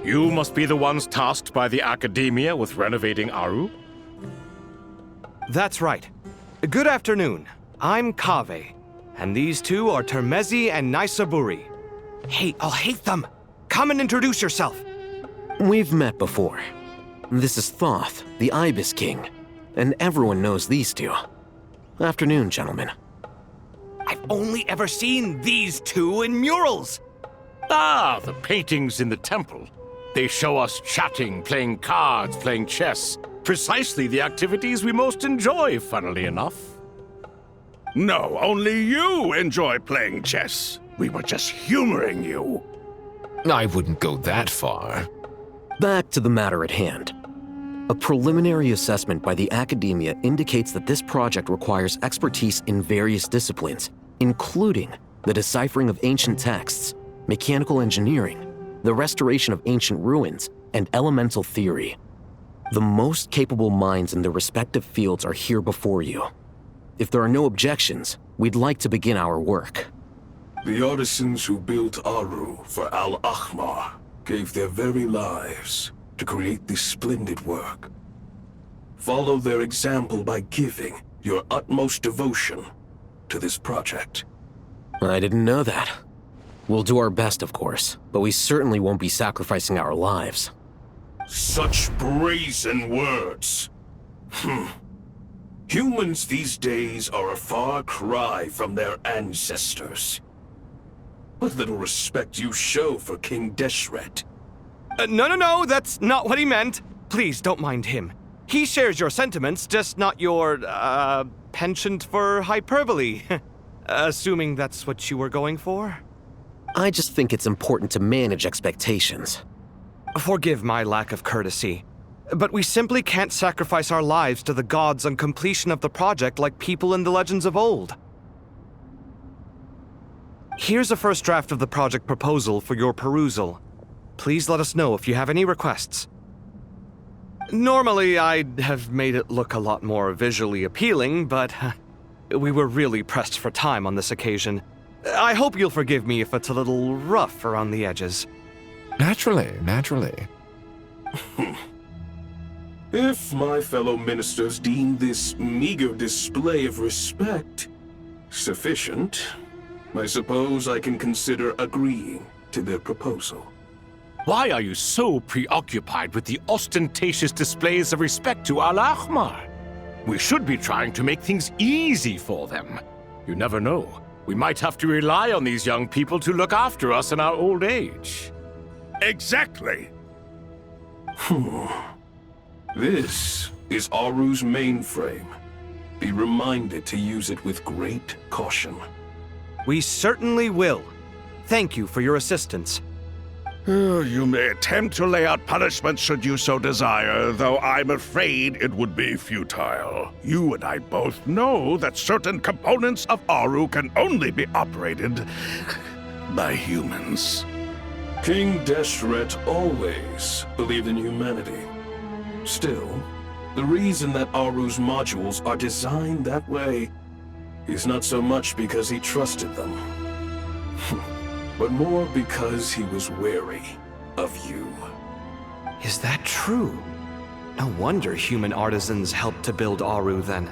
You must be the ones tasked by the Academia with renovating Aru? That's right. Good afternoon. I'm Kaveh, and these two are Termezi and Naisaburi. Hey, I'll hate them! Come and introduce yourself! We've met before. This is Thoth, the Ibis King, and everyone knows these two. Afternoon, gentlemen. I've only ever seen these two in murals! Ah, the paintings in the temple. They show us chatting, playing cards, playing chess. Precisely the activities we most enjoy, funnily enough. No, only you enjoy playing chess. We were just humoring you. I wouldn't go that far. Back to the matter at hand. A preliminary assessment by the Academia indicates that this project requires expertise in various disciplines, including the deciphering of ancient texts, mechanical engineering, the restoration of ancient ruins, and elemental theory. The most capable minds in their respective fields are here before you. If there are no objections, we'd like to begin our work. The artisans who built Aru for Al-Ahmar gave their very lives to create this splendid work. Follow their example by giving your utmost devotion to this project. I didn't know that. We'll do our best, of course, but we certainly won't be sacrificing our lives. Such brazen words. Humans these days are a far cry from their ancestors. What little respect you show for King Deshret. No, that's not what he meant. Please, don't mind him. He shares your sentiments, just not your, penchant for hyperbole. Assuming that's what you were going for? I just think it's important to manage expectations. Forgive my lack of courtesy, but we simply can't sacrifice our lives to the gods on completion of the project like people in the legends of old. Here's a first draft of the project proposal for your perusal. Please let us know if you have any requests. Normally, I'd have made it look a lot more visually appealing, but we were really pressed for time on this occasion. I hope you'll forgive me if it's a little rough around the edges. Naturally. If my fellow ministers deem this meager display of respect sufficient, I suppose I can consider agreeing to their proposal. Why are you so preoccupied with the ostentatious displays of respect to Al-Ahmar? We should be trying to make things easy for them. You never know. We might have to rely on these young people to look after us in our old age. Exactly. This is Aru's mainframe. Be reminded to use it with great caution. We certainly will. Thank you for your assistance. You may attempt to lay out punishment should you so desire, though I'm afraid it would be futile. You and I both know that certain components of Aru can only be operated by humans. King Deshret always believed in humanity. Still, the reason that Aru's modules are designed that way is not so much because he trusted them, but more because he was wary of you. Is that true? No wonder human artisans helped to build Aru then.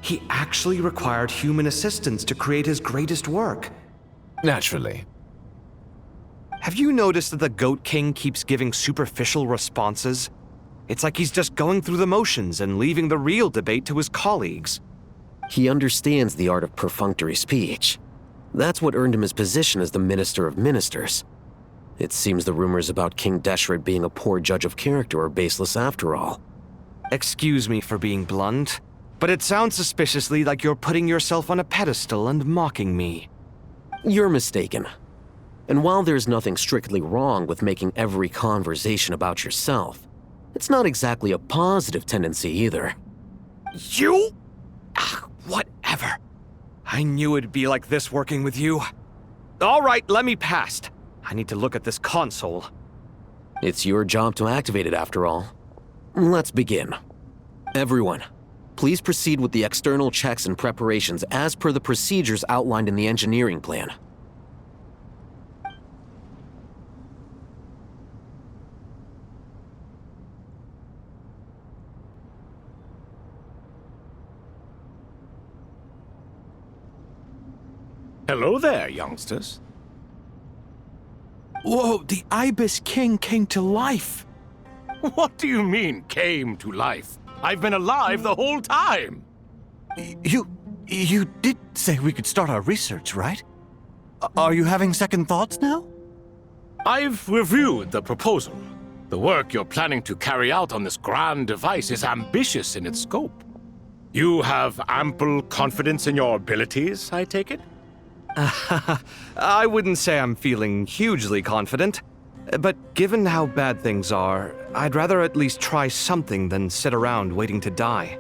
He actually required human assistance to create his greatest work. Naturally. Have you noticed that the Goat King keeps giving superficial responses? It's like he's just going through the motions and leaving the real debate to his colleagues. He understands the art of perfunctory speech. That's what earned him his position as the Minister of Ministers. It seems the rumors about King Deshret being a poor judge of character are baseless after all. Excuse me for being blunt, but it sounds suspiciously like you're putting yourself on a pedestal and mocking me. You're mistaken. And while there's nothing strictly wrong with making every conversation about yourself, it's not exactly a positive tendency either. You? Whatever. I knew it'd be like this working with you. All right, let me past. I need to look at this console. It's your job to activate it after all. Let's begin. Everyone, please proceed with the external checks and preparations as per the procedures outlined in the engineering plan. Hello there, youngsters. Whoa, the Ibis King came to life! What do you mean, came to life? I've been alive the whole time! You did say we could start our research, right? Are you having second thoughts now? I've reviewed the proposal. The work you're planning to carry out on this grand device is ambitious in its scope. You have ample confidence in your abilities, I take it? I wouldn't say I'm feeling hugely confident, but given how bad things are, I'd rather at least try something than sit around waiting to die.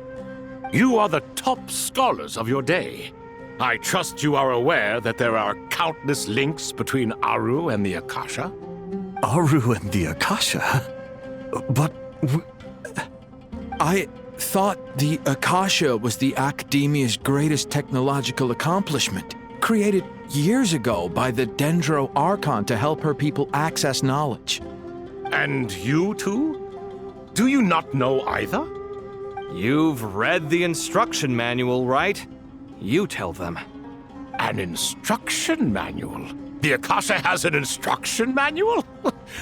You are the top scholars of your day. I trust you are aware that there are countless links between Aru and the Akasha? Aru and the Akasha? But... I thought the Akasha was the Academia's greatest technological accomplishment, created years ago by the Dendro Archon to help her people access knowledge. And you too? Do you not know either? You've read the instruction manual, right? You tell them. An instruction manual? The Akasha has an instruction manual?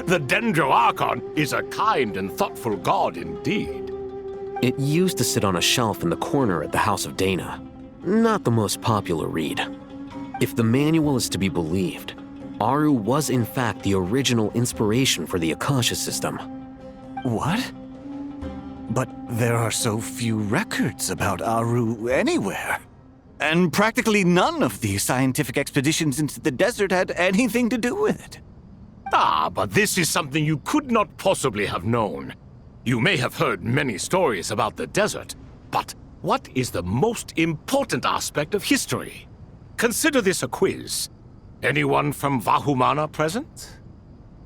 The Dendro Archon is a kind and thoughtful god indeed. It used to sit on a shelf in the corner at the House of Dana. Not the most popular read. If the manual is to be believed, Aru was in fact the original inspiration for the Akasha system. what? But there are so few records about Aru anywhere. And practically none of the scientific expeditions into the desert had anything to do with it. Ah, but this is something you could not possibly have known. You may have heard many stories about the desert, but what is the most important aspect of history? Consider this a quiz. Anyone from Vahumana present?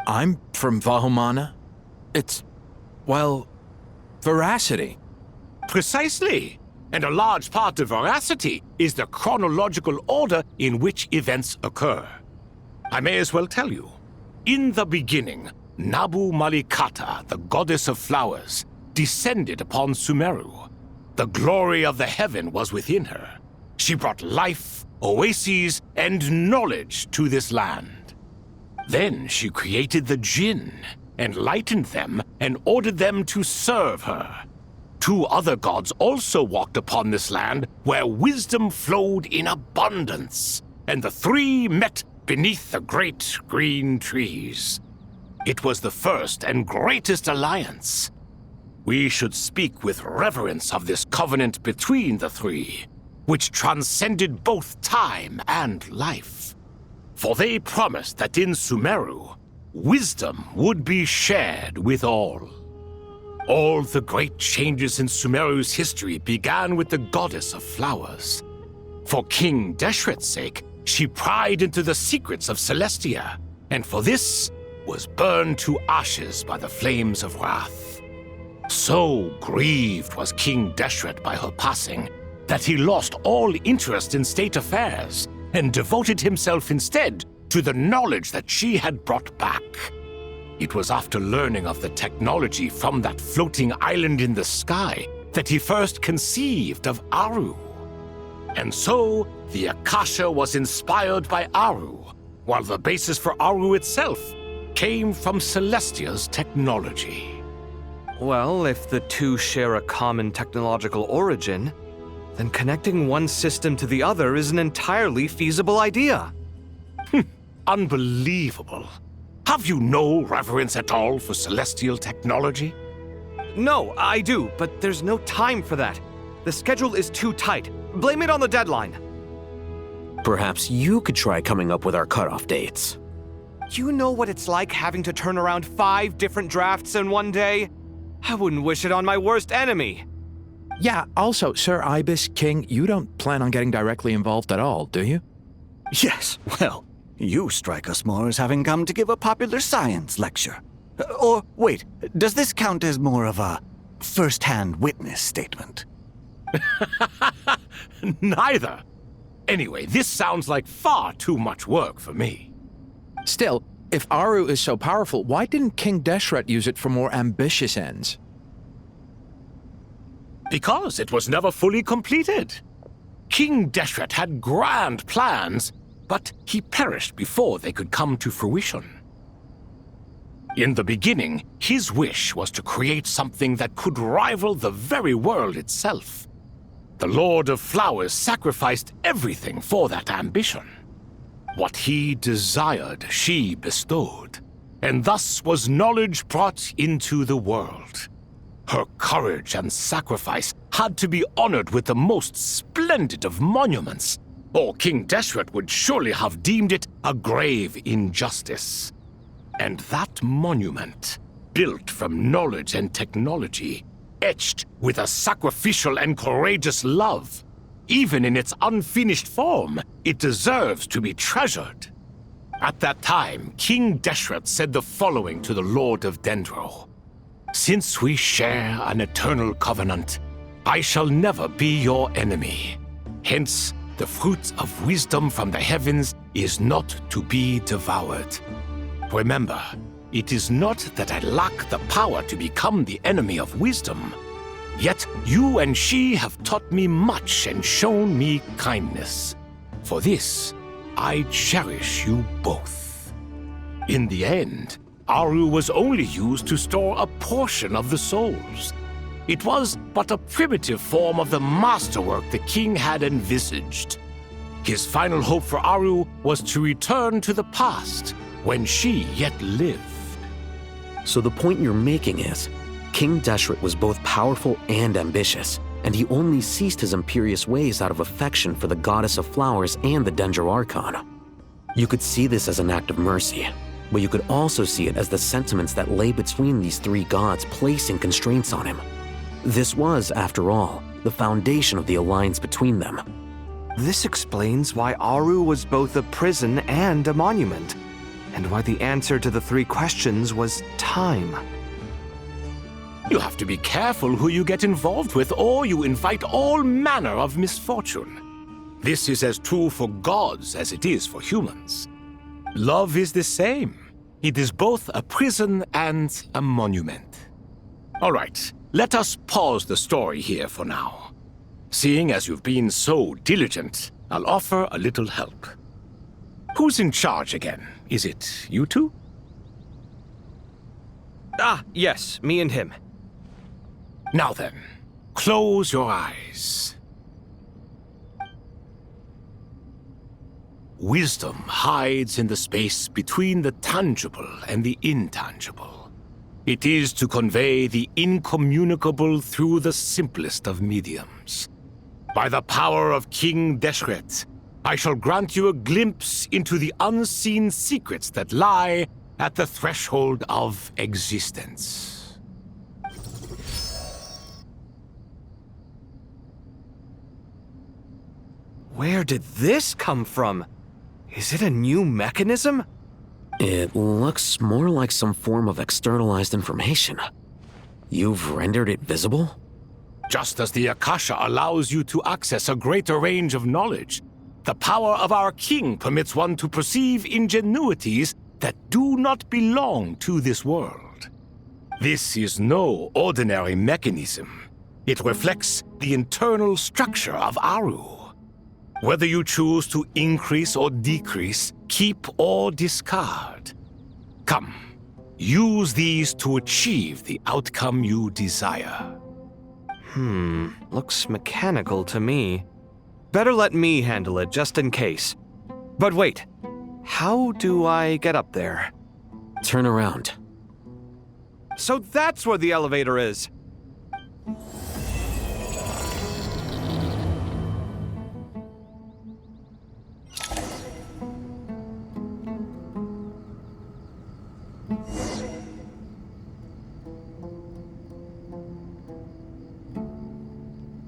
I'm from Vahumana. It's, well, veracity. Precisely. And a large part of veracity is the chronological order in which events occur. I may as well tell you. In the beginning, Nabu Malikata, the goddess of flowers, descended upon Sumeru. The glory of the heaven was within her. She brought life, oases, and knowledge to this land. Then she created the Jinn, enlightened them, and ordered them to serve her. Two other gods also walked upon this land where wisdom flowed in abundance, and the three met beneath the great green trees. It was the first and greatest alliance. We should speak with reverence of this covenant between the three, which transcended both time and life. For they promised that in Sumeru, wisdom would be shared with all. All the great changes in Sumeru's history began with the goddess of flowers. For King Deshret's sake, she pried into the secrets of Celestia, and for this was burned to ashes by the flames of wrath. So grieved was King Deshret by her passing that he lost all interest in state affairs and devoted himself instead to the knowledge that she had brought back. It was after learning of the technology from that floating island in the sky that he first conceived of Aru. And so, the Akasha was inspired by Aru, while the basis for Aru itself came from Celestia's technology. Well, if the two share a common technological origin, then connecting one system to the other is an entirely feasible idea. Unbelievable. Have you no reverence at all for celestial technology? No, I do, but there's no time for that. The schedule is too tight. Blame it on the deadline. Perhaps you could try coming up with our cutoff dates. You know what it's like having to turn around 5 different drafts in one day? I wouldn't wish it on my worst enemy. Yeah, also, Sir Ibis King, you don't plan on getting directly involved at all, do you? Yes, well, you strike us more as having come to give a popular science lecture. Or, wait, does this count as more of a first-hand witness statement? Neither. Anyway, this sounds like far too much work for me. Still, if Aru is so powerful, why didn't King Deshret use it for more ambitious ends? Because it was never fully completed. King Deshret had grand plans, but he perished before they could come to fruition. In the beginning, his wish was to create something that could rival the very world itself. The Lord of Flowers sacrificed everything for that ambition. What he desired, she bestowed, and thus was knowledge brought into the world. Her courage and sacrifice had to be honored with the most splendid of monuments, or King Deshret would surely have deemed it a grave injustice. And that monument, built from knowledge and technology, etched with a sacrificial and courageous love, even in its unfinished form, it deserves to be treasured. At that time, King Deshret said the following to the Lord of Dendro. Since we share an eternal covenant, I shall never be your enemy. Hence, the fruit of wisdom from the heavens is not to be devoured. Remember, it is not that I lack the power to become the enemy of wisdom. Yet you and she have taught me much and shown me kindness. For this, I cherish you both. In the end, Aru was only used to store a portion of the souls. It was but a primitive form of the masterwork the king had envisaged. His final hope for Aru was to return to the past, when she yet lived. So the point you're making is, King Deshret was both powerful and ambitious, and he only ceased his imperious ways out of affection for the Goddess of Flowers and the Dendro Archon. You could see this as an act of mercy, but you could also see it as the sentiments that lay between these three gods placing constraints on him. This was, after all, the foundation of the alliance between them. This explains why Aru was both a prison and a monument, and why the answer to the three questions was time. You have to be careful who you get involved with, or you invite all manner of misfortune. This is as true for gods as it is for humans. Love is the same. It is both a prison and a monument. All right, let us pause the story here for now. Seeing as you've been so diligent, I'll offer a little help. Who's in charge again? Is it you two? Ah, yes, me and him. Now then, close your eyes. Wisdom hides in the space between the tangible and the intangible. It is to convey the incommunicable through the simplest of mediums. By the power of King Deshret, I shall grant you a glimpse into the unseen secrets that lie at the threshold of existence. Where did this come from? Is it a new mechanism? It looks more like some form of externalized information. You've rendered it visible? Just as the Akasha allows you to access a greater range of knowledge, the power of our king permits one to perceive ingenuities that do not belong to this world. This is no ordinary mechanism. It reflects the internal structure of Aru. Whether you choose to increase or decrease, keep or discard. Come, use these to achieve the outcome you desire. Looks mechanical to me. Better let me handle it just in case. But wait, how do I get up there? Turn around. So that's where the elevator is.